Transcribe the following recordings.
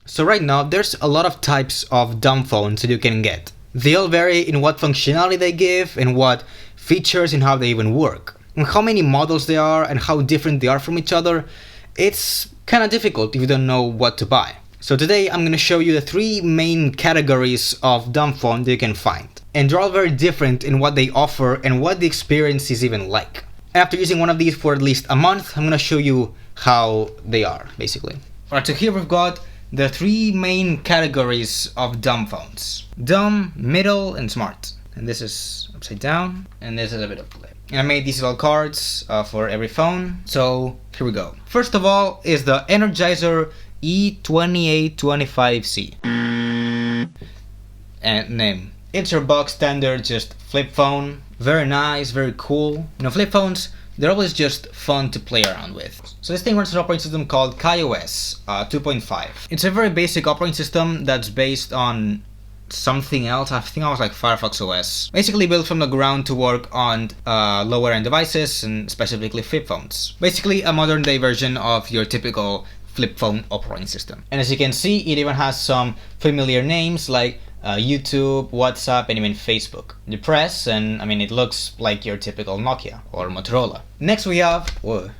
So right now, there's a lot of types of dumb phones that you can get. They all vary in what functionality they give and what features and how they even work. And how many models there are and how different they are from each other, it's kind of difficult if you don't know what to buy. So today I'm going to show you the 3 main categories of dumb phone that you can find. And they're all very different in what they offer and what the experience is even like. And after using one of these for at least a month, I'm going to show you how they are, basically. Alright, so here we've got the 3 main categories of dumb phones. Dumb, middle, and smart. And this is upside down, and this is a bit of play. And I made these little cards for every phone. So here we go. First of all is the Energizer E2825C. And name. It's your box standard, just flip phone. Very nice, very cool. You know, flip phones, they're always just fun to play around with. So this thing runs an operating system called KaiOS 2.5. It's a very basic operating system that's based on something else. I think I was like Firefox OS. Basically built from the ground to work on lower end devices and specifically flip phones. Basically a modern day version of your typical flip phone operating system. And as you can see, it even has some familiar names like YouTube, WhatsApp, and even Facebook. You press and it looks like your typical Nokia or Motorola. Next we have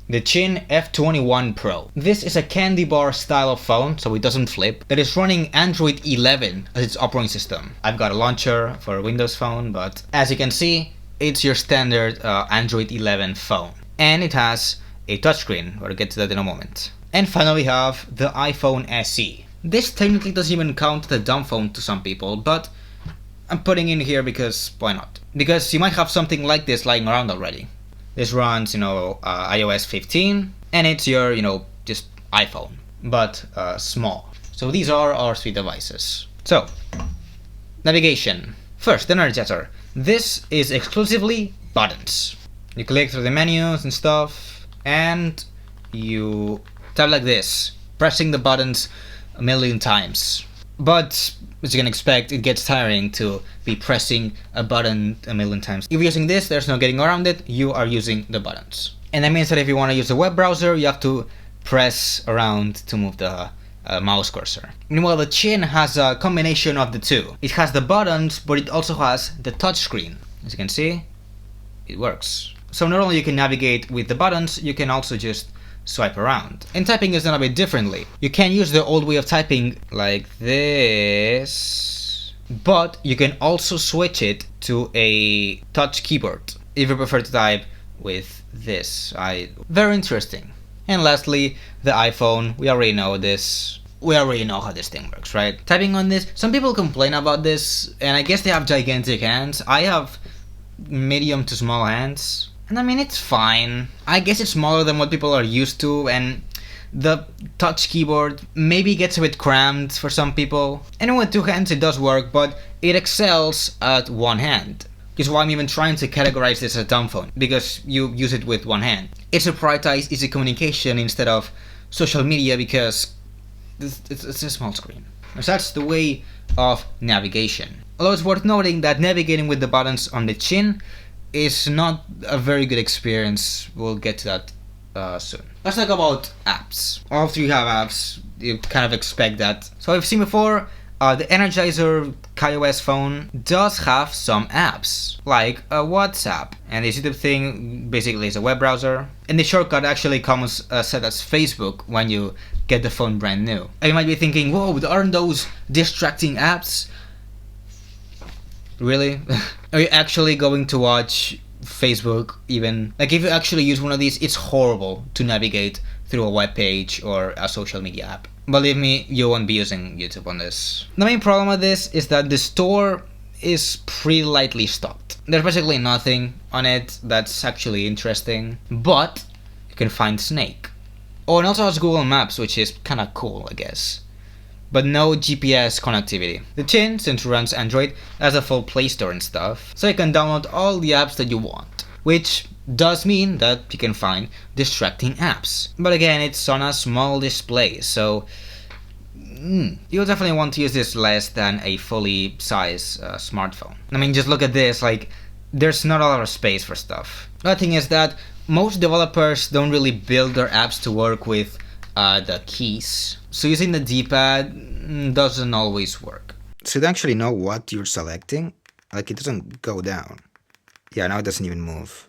the Chin F21 Pro. This is a candy bar style of phone, so it doesn't flip, that is running Android 11 as its operating system. I've got a launcher for a Windows phone, but as you can see, it's your standard Android 11 phone. And it has a touchscreen, we'll get to that in a moment. And finally we have the iPhone SE. This technically doesn't even count the dumb phone to some people, but I'm putting in here because why not? Because you might have something like this lying around already. This runs, iOS 15, and it's your, just iPhone, but small. So these are our 3 devices. So, navigation. First, the Energizer. This is exclusively buttons. You click through the menus and stuff, and you tap like this, pressing the buttons a million times. But as you can expect, it gets tiring to be pressing a button a million times. If you're using this, there's no getting around it, you are using the buttons. And that means that if you want to use a web browser, you have to press around to move the mouse cursor. Meanwhile, the Chin has a combination of the two. It has the buttons, but it also has the touchscreen. As you can see, it works. So not only you can navigate with the buttons, you can also just swipe around. And typing is done a bit differently. You can use the old way of typing like this, but you can also switch it to a touch keyboard if you prefer to type with this. Very interesting. And lastly, the iPhone. We already know this. We already know how this thing works, right? Typing on this, some people complain about this, and I guess they have gigantic hands. I have medium to small hands. And it's fine. I guess it's smaller than what people are used to, and the touch keyboard maybe gets a bit cramped for some people. And with 2 hands it does work, but it excels at 1 hand. Which is why I'm even trying to categorize this as a dumb phone, because you use it with 1 hand. It's to prioritize easy communication instead of social media, because it's a small screen. So that's the way of navigation. Although it's worth noting that navigating with the buttons on the Chin is not a very good experience. We'll get to that soon. Let's talk about apps. All 3 have apps. You kind of expect that. So I've seen before, the Energizer KaiOS phone does have some apps, like a WhatsApp. And the YouTube thing basically is a web browser. And the shortcut actually comes set as Facebook when you get the phone brand new. And you might be thinking, whoa, aren't those distracting apps? Really? Are you actually going to watch Facebook even? Like, if you actually use one of these, it's horrible to navigate through a web page or a social media app. Believe me, you won't be using YouTube on this. The main problem with this is that the store is pretty lightly stocked. There's basically nothing on it that's actually interesting, but you can find Snake. Oh, and also has Google Maps, which is kinda cool, I guess. But no GPS connectivity. The Chin, since it runs Android, has a full Play Store and stuff, so you can download all the apps that you want, which does mean that you can find distracting apps. But again, it's on a small display, so you'll definitely want to use this less than a fully sized smartphone. Just look at this, there's not a lot of space for stuff. The thing is that most developers don't really build their apps to work with the keys. So using the D-pad doesn't always work. So you don't actually know what you're selecting. Like, it doesn't go down. Yeah, now it doesn't even move.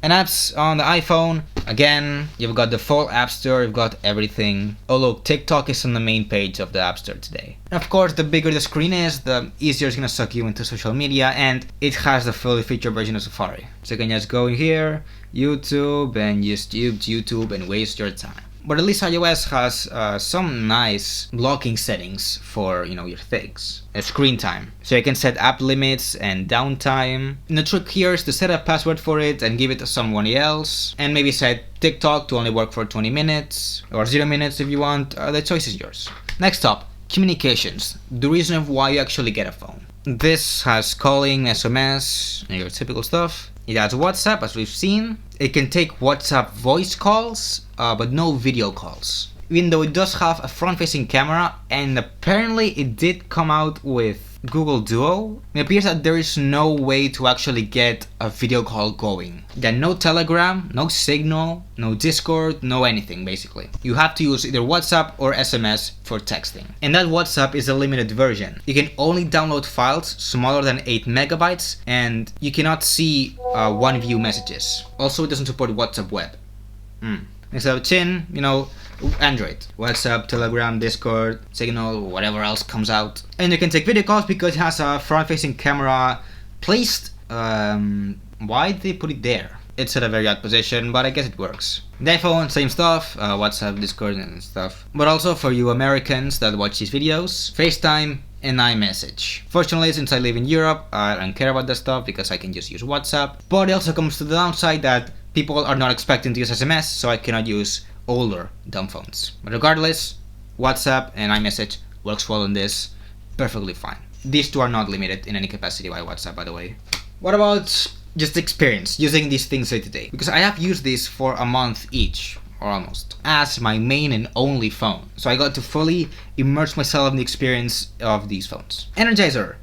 And apps on the iPhone, again, you've got the full App Store, you've got everything. Oh look, TikTok is on the main page of the App Store today. And of course, the bigger the screen is, the easier it's gonna suck you into social media, and it has the fully featured version of Safari. So you can just go in here, YouTube, and just use YouTube and waste your time. But at least iOS has some nice blocking settings for, your things. Screen time. So you can set app limits and downtime. And the trick here is to set a password for it and give it to someone else. And maybe set TikTok to only work for 20 minutes or 0 minutes if you want. The choice is yours. Next up, communications. The reason of why you actually get a phone. This has calling, SMS, and your typical stuff. It has WhatsApp, as we've seen. It can take WhatsApp voice calls, but no video calls. Even though it does have a front-facing camera, and apparently it did come out with Google Duo, it appears that there is no way to actually get a video call going. Then no Telegram, no Signal, no Discord, no anything basically. You have to use either WhatsApp or SMS for texting. And that WhatsApp is a limited version. You can only download files smaller than 8 megabytes, and you cannot see one view messages. Also, it doesn't support WhatsApp web. Next up, Chin, Android, WhatsApp, Telegram, Discord, Signal, whatever else comes out. And you can take video calls because it has a front-facing camera placed, why did they put it there? It's at a very odd position, but I guess it works. The iPhone, same stuff, WhatsApp, Discord and stuff. But also for you Americans that watch these videos, FaceTime and iMessage. Fortunately, since I live in Europe, I don't care about that stuff because I can just use WhatsApp. But it also comes to the downside that people are not expecting to use SMS, so I cannot use older dumb phones. But regardless, WhatsApp and iMessage works well on this perfectly fine. These two are not limited in any capacity by WhatsApp, by the way. What about just experience using these things day to day? Because I have used these for a month each, or almost, as my main and only phone. So I got to fully immerse myself in the experience of these phones. Energizer.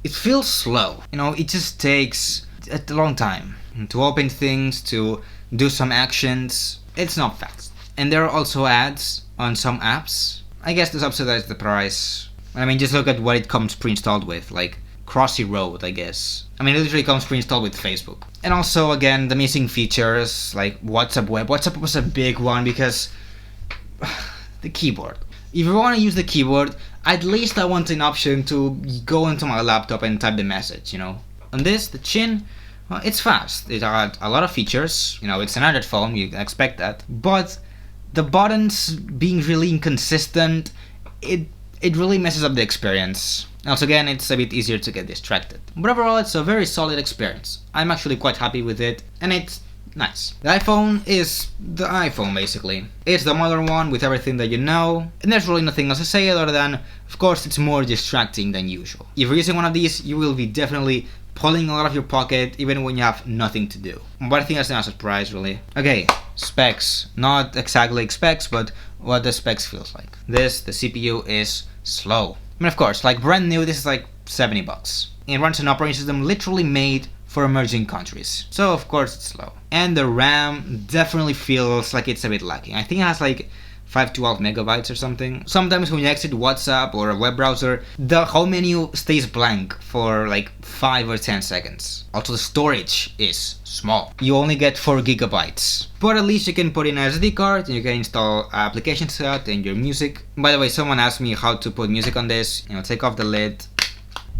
It feels slow. It just takes a long time to open things, to do some actions. It's not fast. And there are also ads on some apps. I guess to subsidize the price. Just look at what it comes pre-installed with, like Crossy Road, I guess. It literally comes pre-installed with Facebook. And also, again, the missing features, like WhatsApp Web. WhatsApp was a big one because the keyboard. If you want to use the keyboard, at least I want an option to go into my laptop and type the message, On this, the Chin, it's fast. It had a lot of features. It's an Android phone, you can expect that. But the buttons being really inconsistent, it really messes up the experience. Also, again, it's a bit easier to get distracted. But overall, it's a very solid experience. I'm actually quite happy with it, and it's nice. The iPhone is the iPhone, basically. It's the modern one with everything that you know, and there's really nothing else to say other than, of course, it's more distracting than usual. If you're using one of these, you will be definitely pulling a lot of your pocket even when you have nothing to do. But I think that's not a surprise, really. Okay, specs. Not exactly specs, but what the specs feels like. The CPU is slow. Of course, like brand new, this is like $70. It runs an operating system literally made for emerging countries. So of course it's slow. And the RAM definitely feels like it's a bit lacking. I think it has like 512 megabytes or something. Sometimes when you exit WhatsApp or a web browser, the home menu stays blank for like 5 or 10 seconds. Also, the storage is small. You only get 4 gigabytes. But at least you can put in an SD card and you can install application set and your music. By the way, someone asked me how to put music on this. Take off the lid,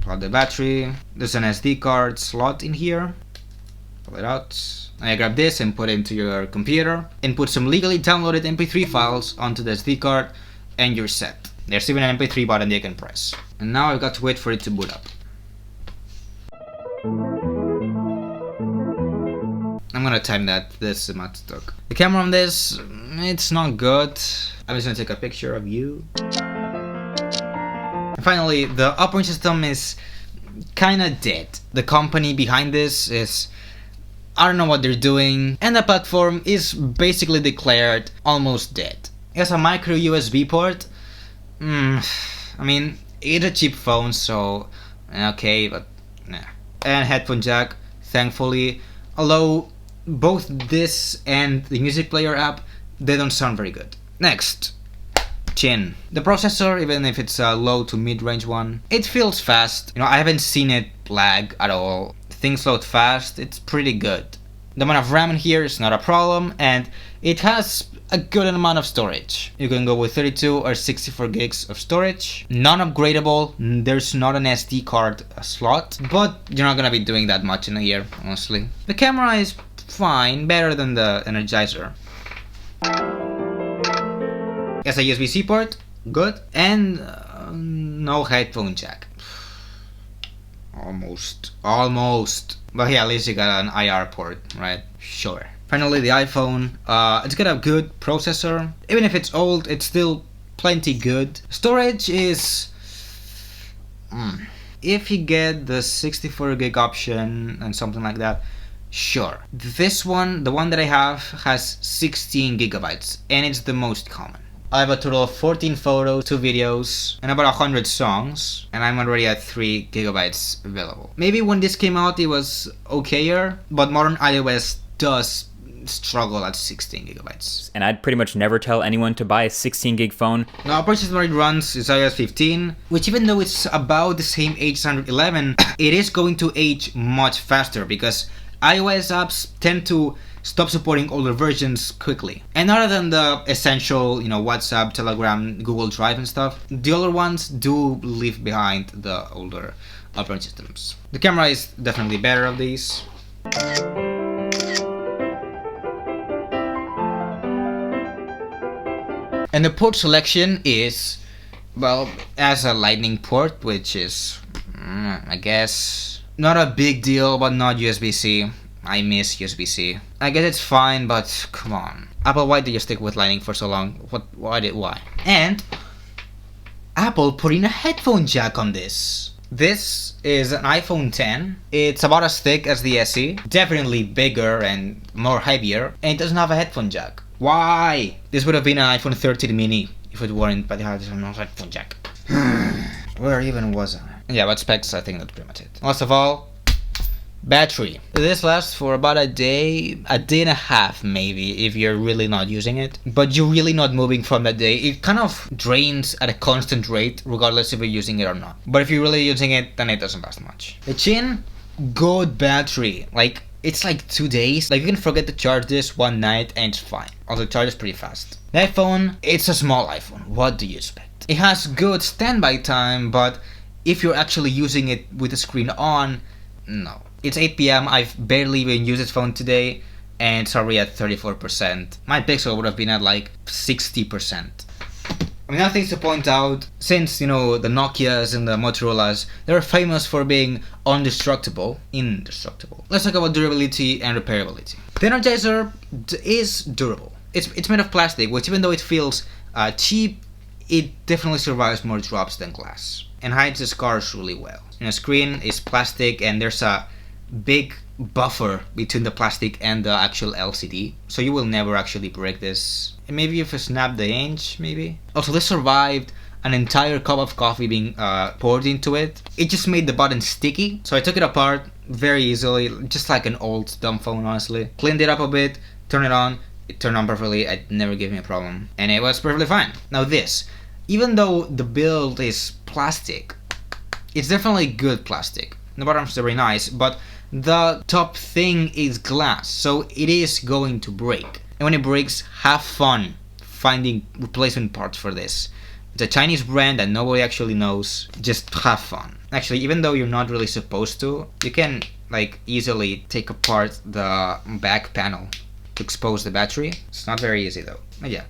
plug the battery. There's an SD card slot in here. Pull it out. Now you grab this and put it into your computer and put some legally downloaded MP3 files onto the SD card and you're set. There's even an MP3 button that you can press. And now I've got to wait for it to boot up. I'm gonna time that. This amount took. The camera on this, it's not good. I'm just gonna take a picture of you. And finally, the operating system is kinda dead. The company behind this is, I don't know what they're doing, and the platform is basically declared almost dead. It has a micro USB port. It's a cheap phone, so okay, but nah. And headphone jack, thankfully. Although both this and the music player app, they don't sound very good. Next, Chin. The processor, even if it's a low to mid-range one, it feels fast. I haven't seen it lag at all. Things load fast, it's pretty good. The amount of RAM in here is not a problem, and it has a good amount of storage. You can go with 32 or 64 gigs of storage. Non-upgradable, there's not an SD card slot, but you're not gonna be doing that much in a year, honestly. The camera is fine, better than the Energizer. Has a USB-C port, good, and no headphone jack. Almost. But yeah, at least you got an IR port, right? Sure. Finally, the iPhone. It's got a good processor. Even if it's old, it's still plenty good. Storage is... If you get the 64 gig option and something like that, sure. This one, the one that I have, has 16 gigabytes, and it's the most common. I have a total of 14 photos, 2 videos, and about 100 songs, and I'm already at 3 gigabytes available. Maybe when this came out it was okayer, but modern iOS does struggle at 16 gigabytes. And I'd pretty much never tell anyone to buy a 16 gig phone. Now, operating system it runs is iOS 15, which even though it's about the same age as Android 11, it is going to age much faster because iOS apps tend to stop supporting older versions quickly. And other than the essential, WhatsApp, Telegram, Google Drive and stuff, the older ones do leave behind the older operating systems. The camera is definitely better of these. And the port selection is, well, as a lightning port, which is, I guess, not a big deal, but not USB-C. I miss USB-C. I guess it's fine, but come on. Apple, why did you stick with Lightning for so long? Why? And Apple put in a headphone jack on this. This is an iPhone 10. It's about as thick as the SE, definitely bigger and more heavier, and it doesn't have a headphone jack. Why? This would have been an iPhone 13 mini if it weren't, but it has no headphone jack. Where even was I? Yeah, but specs, I think that's pretty much it. Last of all, battery. This lasts for about a day and a half maybe if you're really not using it, but you're really not moving from that day. It kind of drains at a constant rate regardless if you're using it or not, but if you're really using it, then it doesn't last much. The Chin, good battery. It's like 2 days. You can forget to charge this one night and it's fine. Also, it charges pretty fast. The iPhone, it's a small iPhone. What do you expect? It has good standby time, but if you're actually using it with the screen on, no. It's 8 p.m. I've barely even used this phone today, and it's already at 34%. My Pixel would have been at 60%. Now things to point out, since, the Nokias and the Motorola's, they're famous for being indestructible. Let's talk about durability and repairability. The Energizer is durable. It's made of plastic, which even though it feels cheap, it definitely survives more drops than glass, and hides the scars really well. The screen is plastic, and there's a big buffer between the plastic and the actual LCD, so you will never actually break this. And maybe if you snap the hinge, maybe. Also, this survived an entire cup of coffee being poured into it. It just made the button sticky, so I took it apart very easily, just like an old dumb phone, honestly. Cleaned it up a bit, turned it on. It turned on perfectly. It never gave me a problem, and it was perfectly fine. Now this, even though the build is plastic, it's definitely good plastic. The bottom's very nice, but the top thing is glass, so it is going to break. And when it breaks, have fun finding replacement parts for this. It's a Chinese brand that nobody actually knows. Just have fun. Actually, even though you're not really supposed to, you can easily take apart the back panel to expose the battery. It's not very easy though. But yeah,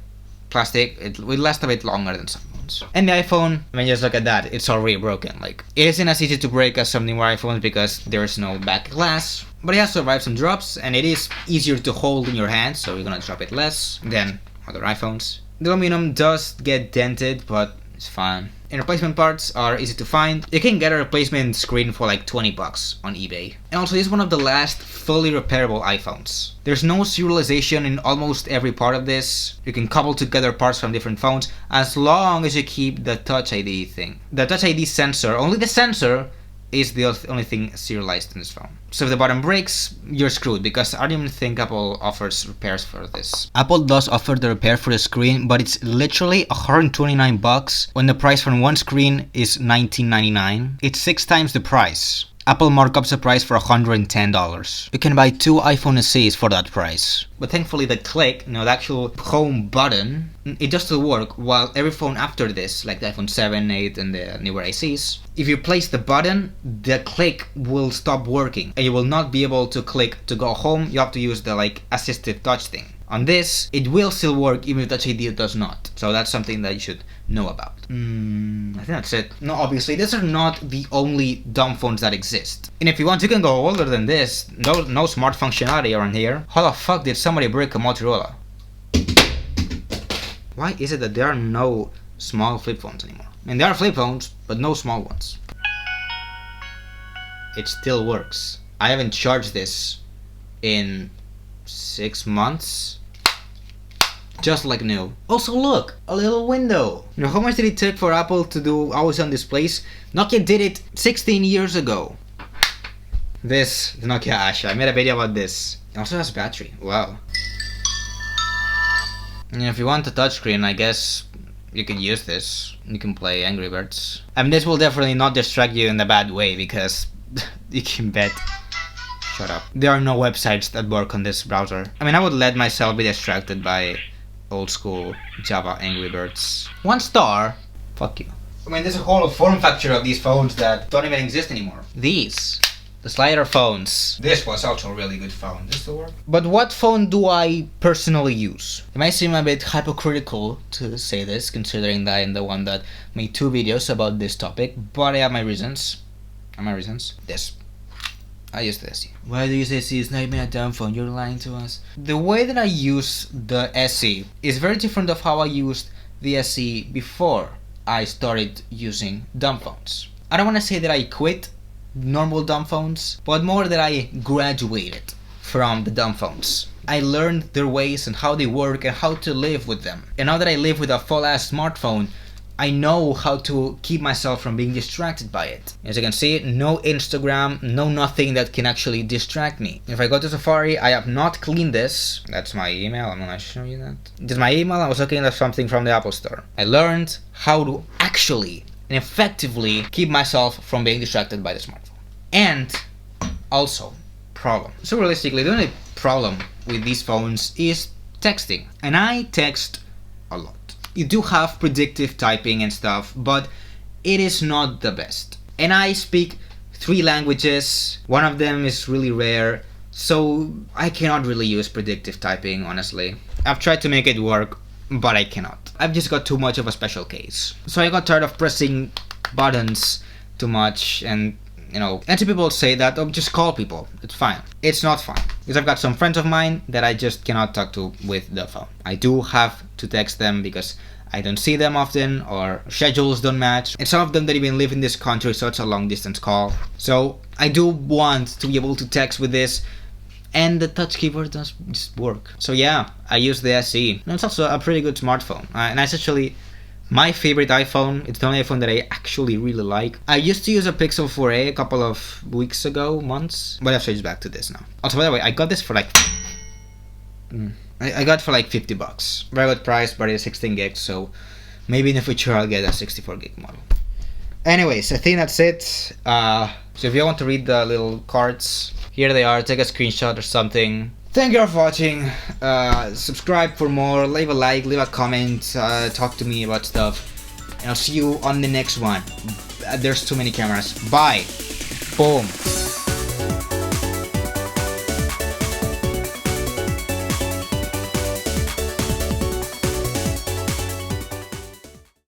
plastic, it will last a bit longer than some phones. And the iPhone, just look at that, it's already broken. It isn't as easy to break as some newer iPhones because there's no back glass, but it has survived some drops, and it is easier to hold in your hand, so you're gonna drop it less than other iPhones. The aluminum does get dented, but it's fine. And replacement parts are easy to find. You can get a replacement screen for $20 on eBay. And also, this is one of the last fully repairable iPhones. There's no serialization in almost every part of this. You can cobble together parts from different phones as long as you keep the Touch ID thing. The Touch ID sensor, only the sensor, is the only thing serialized in this phone. So if the button breaks, you're screwed, because I don't even think Apple offers repairs for this. Apple does offer the repair for the screen, but it's literally $129 when the price for one screen is $19.99. It's 6 times the price. Apple markups the price for $110. You can buy 2 iPhone SEs for that price. But thankfully the click, the actual home button, it does still work, while every phone after this, like the iPhone 7, 8 and the newer SEs, if you place the button, the click will stop working and you will not be able to click to go home. You have to use the assistive touch thing. On this, it will still work even if Touch ID does not. So that's something that you should know about. I think that's it. No, obviously, these are not the only dumb phones that exist. And if you want, you can go older than this. No smart functionality around here. How the fuck did somebody break a Motorola? Why is it that there are no small flip phones anymore? I mean, there are flip phones, but no small ones. It still works. I haven't charged this in 6 months. Just like new. Also look, a little window. How much did it take for Apple to do always on displays? Nokia did it 16 years ago. This, the Nokia Asha, I made a video about this. It also has battery, wow. And if you want a touchscreen, I guess you could use this. You can play Angry Birds. I mean, this will definitely not distract you in a bad way, because you can bet. Shut up. There are no websites that work on this browser. I mean, I would let myself be distracted by old school Java Angry Birds. 1 star? Fuck you. I mean, there's a whole form factor of these phones that don't even exist anymore. These. The slider phones. This was also a really good phone. Does this work? But what phone do I personally use? It might seem a bit hypocritical to say this, considering that I'm the one that made 2 videos about this topic, but I have my reasons. This. I use the SE. Why do you use SE? It's not even a dumb phone. You're lying to us. The way that I use the SE is very different of how I used the SE before I started using dumb phones. I don't want to say that I quit normal dumb phones, but more that I graduated from the dumb phones. I learned their ways and how they work and how to live with them. And now that I live with a full-ass smartphone, I know how to keep myself from being distracted by it. As you can see, no Instagram, no nothing that can actually distract me. If I go to Safari, I have not cleaned this. That's my email, I'm gonna show you that. This is my email, I was looking at something from the Apple Store. I learned how to actually and effectively keep myself from being distracted by the smartphone. And also, problem. So realistically, the only problem with these phones is texting. And I text a lot. You do have predictive typing and stuff, but it is not the best. And I speak 3 languages, one of them is really rare, so I cannot really use predictive typing, honestly. I've tried to make it work, but I cannot. I've just got too much of a special case. So I got tired of pressing buttons too much, and and some people say that, oh, just call people, it's fine. It's not fine, because I've got some friends of mine that I just cannot talk to with the phone. I do have to text them because I don't see them often, or schedules don't match, and some of them don't even live in this country, so it's a long distance call. So I do want to be able to text with this, and the touch keyboard does just work. So yeah, I use the SE, and it's also a pretty good smartphone, and it's actually my favorite iPhone. It's the only iPhone that I actually really like. I used to use a Pixel 4a a couple of weeks ago, months, but I've changed back to this now. Also, by the way, I got this for like I got for like $50. Very good price, but it's 16 gigs, so maybe in the future I'll get a 64 gig model. Anyways, I think that's it. So if you want to read the little cards, here they are. Take a screenshot or something. Thank you for watching. Subscribe for more, leave a like, leave a comment, talk to me about stuff, and I'll see you on the next one. There's too many cameras. Bye. Boom.